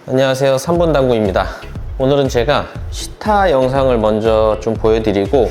안녕하세요, 3분 당구입니다. 오늘은 제가 시타 영상을 먼저 좀 보여드리고,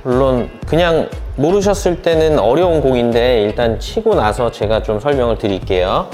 물론 그냥 모르셨을 때는 어려운 공인데 일단 치고 나서 제가 좀 설명을 드릴게요.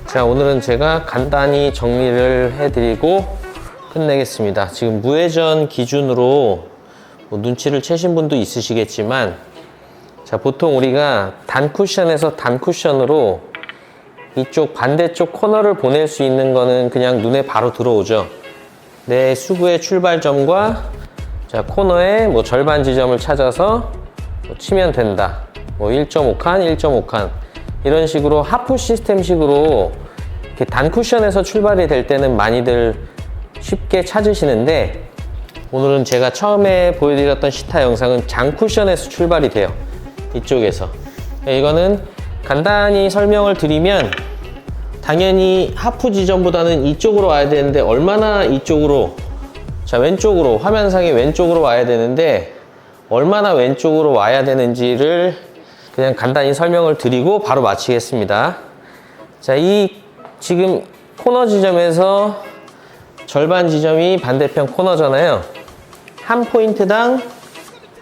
자, 오늘은 제가 간단히 정리를 해드리고 끝내겠습니다. 지금 무회전 기준으로 눈치를 채신 분도 있으시겠지만, 자, 보통 우리가 단쿠션에서 단쿠션으로 이쪽 반대쪽 코너를 보낼 수 있는 거는 그냥 눈에 바로 들어오죠. 내 수구의 출발점과 자, 코너의 절반 지점을 찾아서 치면 된다. 1.5칸, 1.5칸. 이런 식으로 하프 시스템식으로 이렇게 단쿠션에서 출발이 될 때는 많이들 쉽게 찾으시는데, 오늘은 제가 처음에 보여드렸던 시타 영상은 장쿠션에서 출발이 돼요. 이쪽에서. 이거는 간단히 설명을 드리면, 당연히 하프 지점보다는 이쪽으로 와야 되는데 얼마나 이쪽으로, 자, 왼쪽으로, 화면상의 왼쪽으로 와야 되는데 얼마나 왼쪽으로 와야 되는지를 그냥 간단히 설명을 드리고 바로 마치겠습니다. 자, 이 지금 코너 지점에서 절반 지점이 반대편 코너잖아요. 한 포인트당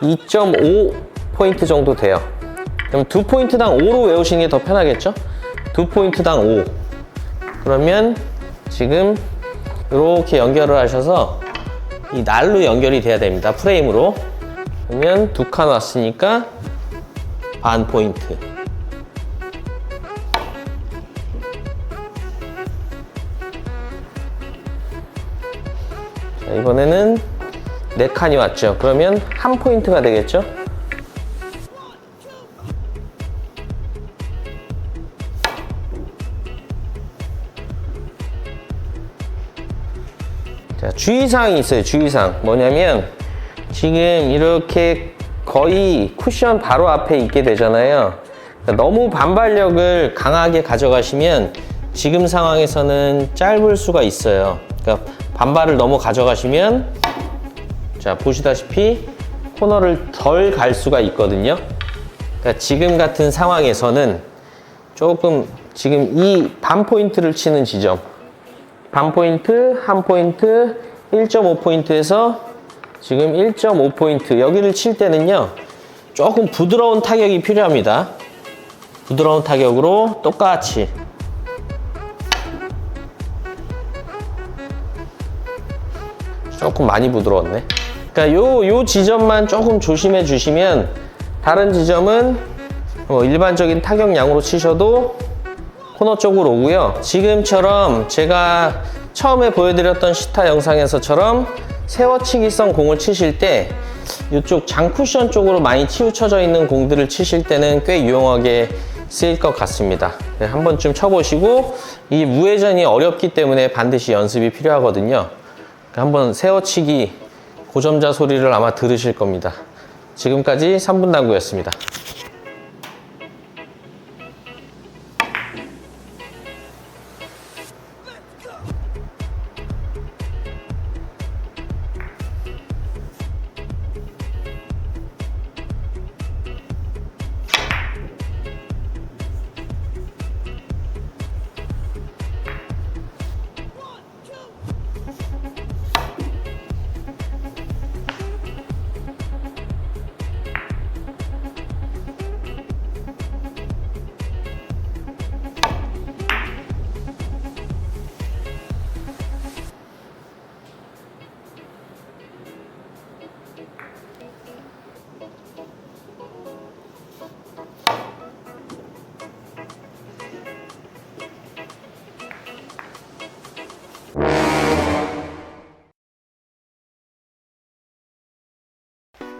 2.5 포인트 정도 돼요. 그럼 두 포인트당 5로 외우시는 게 더 편하겠죠? 두 포인트당 5. 그러면 지금 이렇게 연결을 하셔서 이 날로 연결이 돼야 됩니다. 프레임으로. 그러면 두 칸 왔으니까 반 포인트. 자, 이번에는 4칸이 왔죠. 그러면 한 포인트가 되겠죠. 자, 주의사항이 있어요. 주의사항. 뭐냐면 지금 이렇게 거의 쿠션 바로 앞에 있게 되잖아요. 그러니까 너무 반발력을 강하게 가져가시면 지금 상황에서는 짧을 수가 있어요. 그러니까 반발을 너무 가져가시면, 자, 보시다시피 코너를 덜 갈 수가 있거든요. 그러니까 지금 같은 상황에서는 조금 지금 이 반 포인트를 치는 지점, 반 포인트, 한 포인트, 1.5 포인트에서 지금 1.5 포인트 여기를 칠 때는요, 조금 부드러운 타격이 필요합니다. 부드러운 타격으로 똑같이 조금 많이 부드러웠네. 그러니까 요 지점만 조금 조심해 주시면 다른 지점은 일반적인 타격량으로 치셔도 코너 쪽으로 오고요. 지금처럼 제가 처음에 보여드렸던 시타 영상에서처럼 세워치기성 공을 치실 때 이쪽 장쿠션 쪽으로 많이 치우쳐져 있는 공들을 치실 때는 꽤 유용하게 쓰일 것 같습니다. 한 번쯤 쳐보시고, 이 무회전이 어렵기 때문에 반드시 연습이 필요하거든요. 한번 세워치기 고점자 소리를 아마 들으실 겁니다. 지금까지 3분 당구였습니다.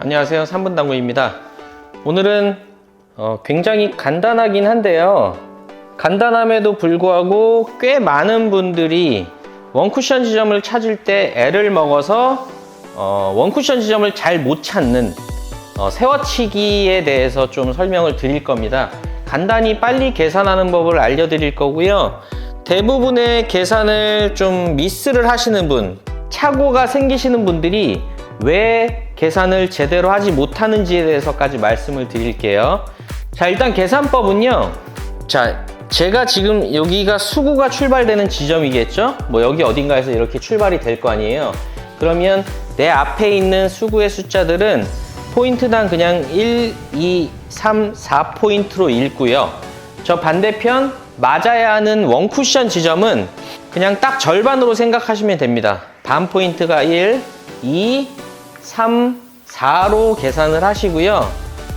안녕하세요, 3분 당구입니다. 오늘은 굉장히 간단하긴 한데요, 간단함에도 불구하고 꽤 많은 분들이 원쿠션 지점을 찾을 때 애를 먹어서 원쿠션 지점을 잘 못 찾는 세워치기에 대해서 좀 설명을 드릴 겁니다. 간단히 빨리 계산하는 법을 알려드릴 거고요. 대부분의 계산을 좀 미스를 하시는 분, 착오가 생기시는 분들이 왜 계산을 제대로 하지 못하는지에 대해서까지 말씀을 드릴게요. 자, 일단 계산법은요. 자, 제가 지금 여기가 수구가 출발되는 지점이겠죠? 뭐 여기 어딘가에서 이렇게 출발이 될 거 아니에요. 그러면 내 앞에 있는 수구의 숫자들은 포인트당 그냥 1, 2, 3, 4포인트로 읽고요. 저 반대편 맞아야 하는 원쿠션 지점은 그냥 딱 절반으로 생각하시면 됩니다. 반 포인트가 1, 2, 3, 4로 계산을 하시고요.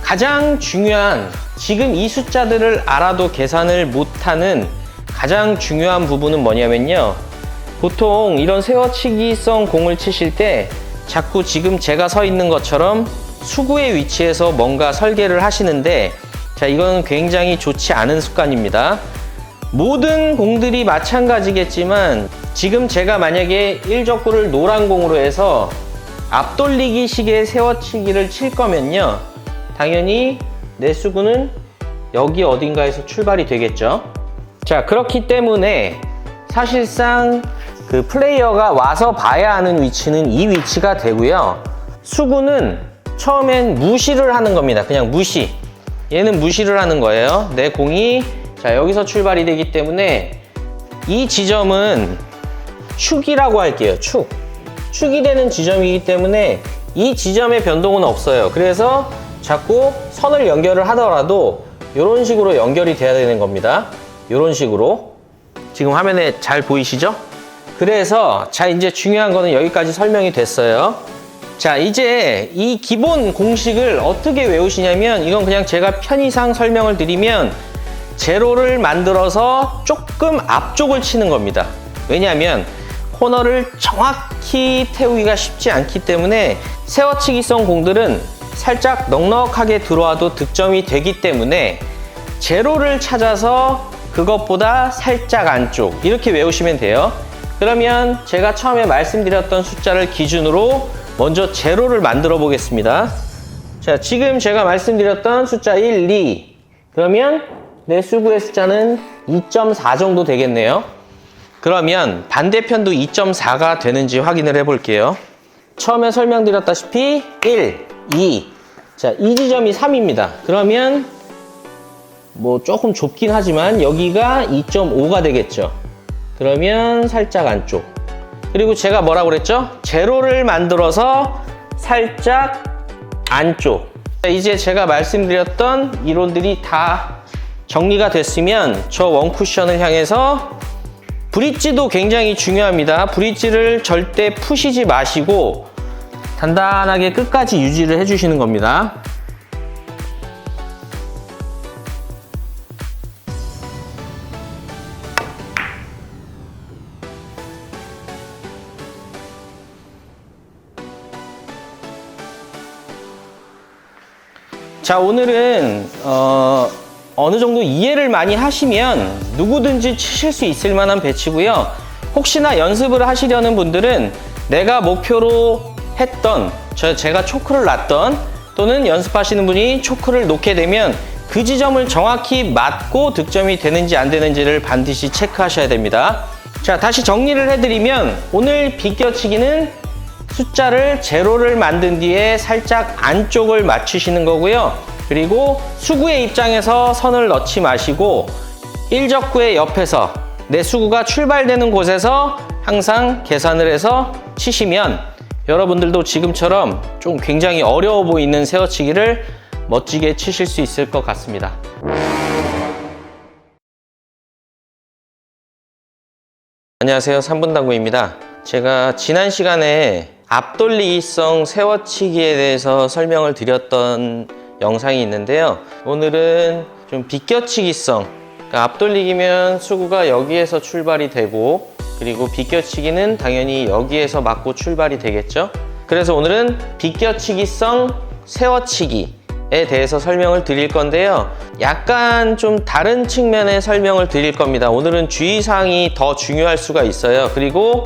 가장 중요한, 지금 이 숫자들을 알아도 계산을 못하는 가장 중요한 부분은 뭐냐면요. 보통 이런 세워치기성 공을 치실 때 자꾸 지금 제가 서 있는 것처럼 수구의 위치에서 뭔가 설계를 하시는데, 자, 이건 굉장히 좋지 않은 습관입니다. 모든 공들이 마찬가지겠지만 지금 제가 만약에 1적구를 노란 공으로 해서 앞돌리기 식의 세워치기를 칠 거면요, 당연히 내 수구는 여기 어딘가에서 출발이 되겠죠. 자, 그렇기 때문에 사실상 그 플레이어가 와서 봐야 하는 위치는 이 위치가 되고요. 수구는 처음엔 무시를 하는 겁니다. 그냥 무시. 얘는 무시를 하는 거예요. 내 공이 자, 여기서 출발이 되기 때문에 이 지점은 축이라고 할게요. 축이 되는 지점이기 때문에 이 지점의 변동은 없어요. 그래서 자꾸 선을 연결을 하더라도 이런 식으로 연결이 돼야 되는 겁니다. 이런 식으로. 지금 화면에 잘 보이시죠? 그래서 자, 이제 중요한 거는 여기까지 설명이 됐어요. 자, 이제 이 기본 공식을 어떻게 외우시냐면, 이건 그냥 제가 편의상 설명을 드리면 제로를 만들어서 조금 앞쪽을 치는 겁니다. 왜냐하면 코너를 정확히 태우기가 쉽지 않기 때문에 세워치기성 공들은 살짝 넉넉하게 들어와도 득점이 되기 때문에 제로를 찾아서 그것보다 살짝 안쪽, 이렇게 외우시면 돼요. 그러면 제가 처음에 말씀드렸던 숫자를 기준으로 먼저 제로를 만들어 보겠습니다. 자, 지금 제가 말씀드렸던 숫자 1, 2. 그러면 내 수구의 숫자는 2.4 정도 되겠네요. 그러면 반대편도 2.4가 되는지 확인을 해 볼게요. 처음에 설명드렸다시피 1, 2. 자, 이 지점이 3입니다. 그러면 뭐 조금 좁긴 하지만 여기가 2.5가 되겠죠. 그러면 살짝 안쪽. 그리고 제가 뭐라고 그랬죠? 제로를 만들어서 살짝 안쪽. 이제 제가 말씀드렸던 이론들이 다 정리가 됐으면 저 원쿠션을 향해서, 브릿지도 굉장히 중요합니다. 브릿지를 절대 푸시지 마시고 단단하게 끝까지 유지를 해주시는 겁니다. 자, 오늘은 어느 정도 이해를 많이 하시면 누구든지 치실 수 있을 만한 배치고요. 혹시나 연습을 하시려는 분들은 내가 목표로 했던, 제가 초크를 놨던, 또는 연습하시는 분이 초크를 놓게 되면 그 지점을 정확히 맞고 득점이 되는지 안 되는지를 반드시 체크하셔야 됩니다. 자, 다시 정리를 해드리면 오늘 비껴치기는 숫자를 제로를 만든 뒤에 살짝 안쪽을 맞추시는 거고요. 그리고 수구의 입장에서 선을 넣지 마시고 1적구의 옆에서 내 수구가 출발되는 곳에서 항상 계산을 해서 치시면 여러분들도 지금처럼 좀 굉장히 어려워 보이는 세워치기를 멋지게 치실 수 있을 것 같습니다. 안녕하세요, 3분 당구입니다. 제가 지난 시간에 앞돌리기성 세워치기에 대해서 설명을 드렸던 영상이 있는데요. 오늘은 좀 비껴치기성, 그러니까 앞돌리기면 수구가 여기에서 출발이 되고, 그리고 비껴치기는 당연히 여기에서 맞고 출발이 되겠죠. 그래서 오늘은 비껴치기성 세워치기에 대해서 설명을 드릴 건데요. 약간 좀 다른 측면의 설명을 드릴 겁니다. 오늘은 주의사항이 더 중요할 수가 있어요. 그리고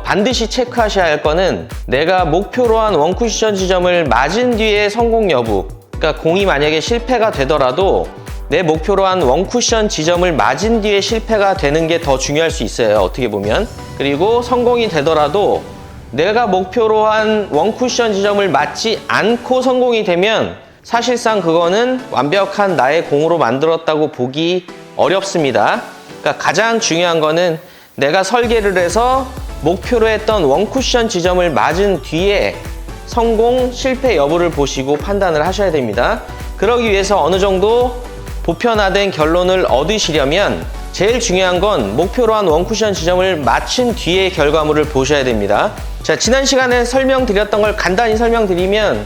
반드시 체크하셔야 할 거는 내가 목표로 한 원쿠션 지점을 맞은 뒤에 성공 여부, 그러니까 공이 만약에 실패가 되더라도 내 목표로 한 원쿠션 지점을 맞은 뒤에 실패가 되는 게 더 중요할 수 있어요. 어떻게 보면. 그리고 성공이 되더라도 내가 목표로 한 원쿠션 지점을 맞지 않고 성공이 되면 사실상 그거는 완벽한 나의 공으로 만들었다고 보기 어렵습니다. 그러니까 가장 중요한 거는 내가 설계를 해서 목표로 했던 원쿠션 지점을 맞은 뒤에 성공, 실패 여부를 보시고 판단을 하셔야 됩니다. 그러기 위해서 어느 정도 보편화된 결론을 얻으시려면 제일 중요한 건 목표로 한 원쿠션 지점을 맞춘 뒤의 결과물을 보셔야 됩니다. 자, 지난 시간에 설명드렸던 걸 간단히 설명드리면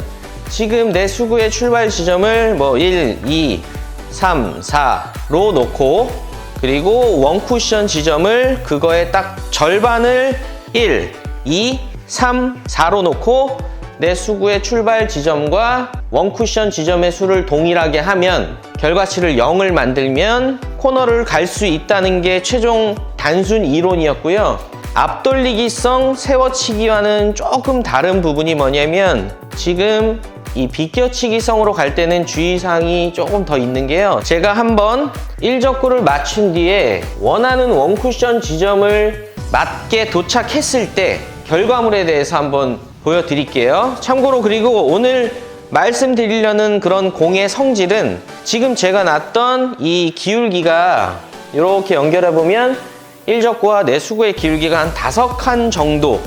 지금 내 수구의 출발 지점을 1, 2, 3, 4로 놓고 그리고 원쿠션 지점을 그거의 딱 절반을 1, 2, 3, 4로 놓고 내 수구의 출발 지점과 원쿠션 지점의 수를 동일하게 하면 결과치를 0을 만들면 코너를 갈 수 있다는 게 최종 단순 이론이었고요. 앞돌리기성 세워치기와는 조금 다른 부분이 뭐냐면 지금 이 비껴치기성으로 갈 때는 주의사항이 조금 더 있는 게요. 제가 한번 1적구를 맞춘 뒤에 원하는 원쿠션 지점을 맞게 도착했을 때 결과물에 대해서 한번 보여드릴게요. 참고로 그리고 오늘 말씀드리려는 그런 공의 성질은 지금 제가 놨던 이 기울기가 이렇게 연결해보면 1적구와 내 수구의 기울기가 한 5칸 정도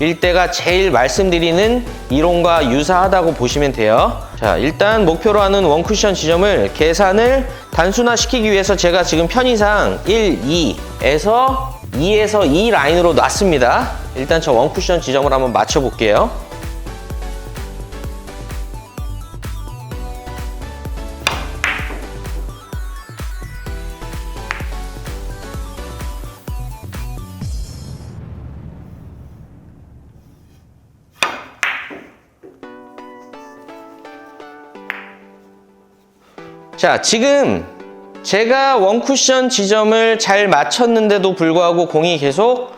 일 때가 제일 말씀드리는 이론과 유사하다고 보시면 돼요. 자, 일단 목표로 하는 원쿠션 지점을 계산을 단순화시키기 위해서 제가 지금 편의상 1, 2에서 2에서 2 라인으로 놨습니다. 일단 저 원쿠션 지점을 한번 맞춰볼게요. 자, 지금 제가 원쿠션 지점을 잘 맞췄는데도 불구하고 공이 계속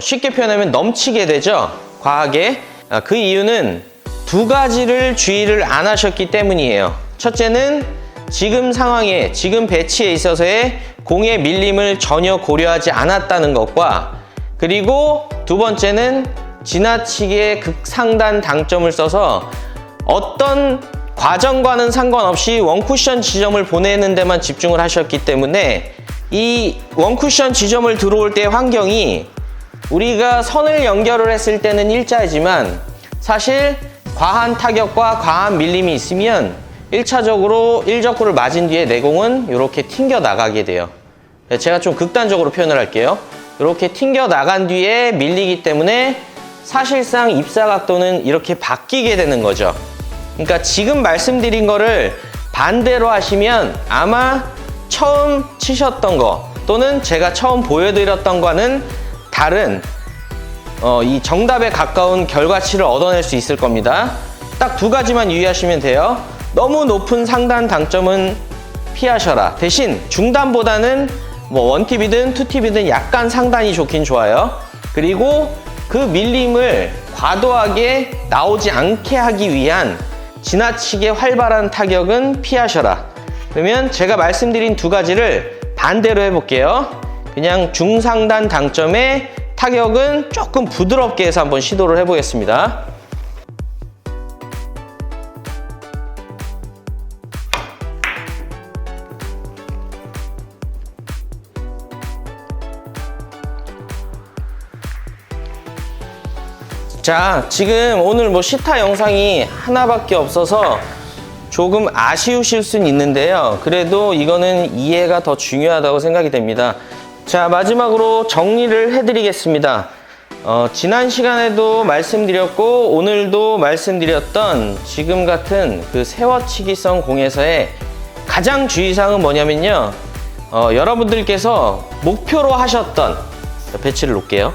쉽게 표현하면 넘치게 되죠. 과하게. 그 이유는 두 가지를 주의를 안 하셨기 때문이에요. 첫째는 지금 상황에, 지금 배치에 있어서의 공의 밀림을 전혀 고려하지 않았다는 것과 그리고 두 번째는 지나치게 극상단 당점을 써서 어떤 과정과는 상관없이 원쿠션 지점을 보내는 데만 집중을 하셨기 때문에 이 원쿠션 지점을 들어올 때의 환경이 우리가 선을 연결을 했을 때는 일자이지만 사실 과한 타격과 과한 밀림이 있으면 1차적으로 1적구를 맞은 뒤에 내 공은 이렇게 튕겨 나가게 돼요. 제가 좀 극단적으로 표현을 할게요. 이렇게 튕겨 나간 뒤에 밀리기 때문에 사실상 입사각도는 이렇게 바뀌게 되는 거죠. 그러니까 지금 말씀드린 거를 반대로 하시면 아마 처음 치셨던 거 또는 제가 처음 보여드렸던 거는 다른 이 정답에 가까운 결과치를 얻어낼 수 있을 겁니다. 딱 두 가지만 유의하시면 돼요. 너무 높은 상단 당점은 피하셔라. 대신 중단보다는 원팁이든 투팁이든 약간 상단이 좋긴 좋아요. 그리고 그 밀림을 과도하게 나오지 않게 하기 위한 지나치게 활발한 타격은 피하셔라. 그러면 제가 말씀드린 두 가지를 반대로 해볼게요. 그냥 중상단 당점의 타격은 조금 부드럽게 해서 한번 시도를 해보겠습니다. 자, 지금 오늘 시타 영상이 하나밖에 없어서 조금 아쉬우실 수는 있는데요. 그래도 이거는 이해가 더 중요하다고 생각이 됩니다. 자, 마지막으로 정리를 해드리겠습니다. 지난 시간에도 말씀드렸고 오늘도 말씀드렸던 지금 같은 그 세워치기성 공에서의 가장 주의사항은 뭐냐면요. 여러분들께서 목표로 하셨던 배치를 놓을게요.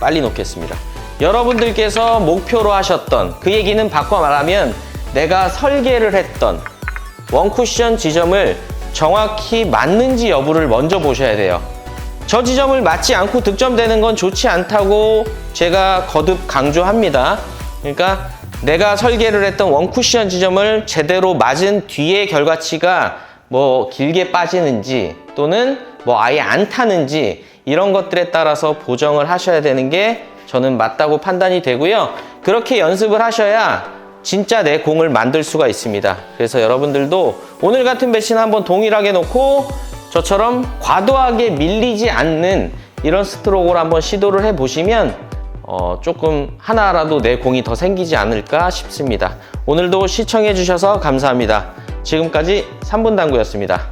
빨리 놓겠습니다. 여러분들께서 목표로 하셨던 그 얘기는 바꿔 말하면 내가 설계를 했던 원쿠션 지점을 정확히 맞는지 여부를 먼저 보셔야 돼요. 저 지점을 맞지 않고 득점되는 건 좋지 않다고 제가 거듭 강조합니다. 그러니까 내가 설계를 했던 원쿠션 지점을 제대로 맞은 뒤에 결과치가 뭐 길게 빠지는지 또는 뭐 아예 안 타는지 이런 것들에 따라서 보정을 하셔야 되는 게 저는 맞다고 판단이 되고요. 그렇게 연습을 하셔야 진짜 내 공을 만들 수가 있습니다. 그래서 여러분들도 오늘 같은 배치는 한번 동일하게 놓고 저처럼 과도하게 밀리지 않는 이런 스트로크를 한번 시도를 해보시면 조금 하나라도 내 공이 더 생기지 않을까 싶습니다. 오늘도 시청해 주셔서 감사합니다. 지금까지 3분 당구였습니다.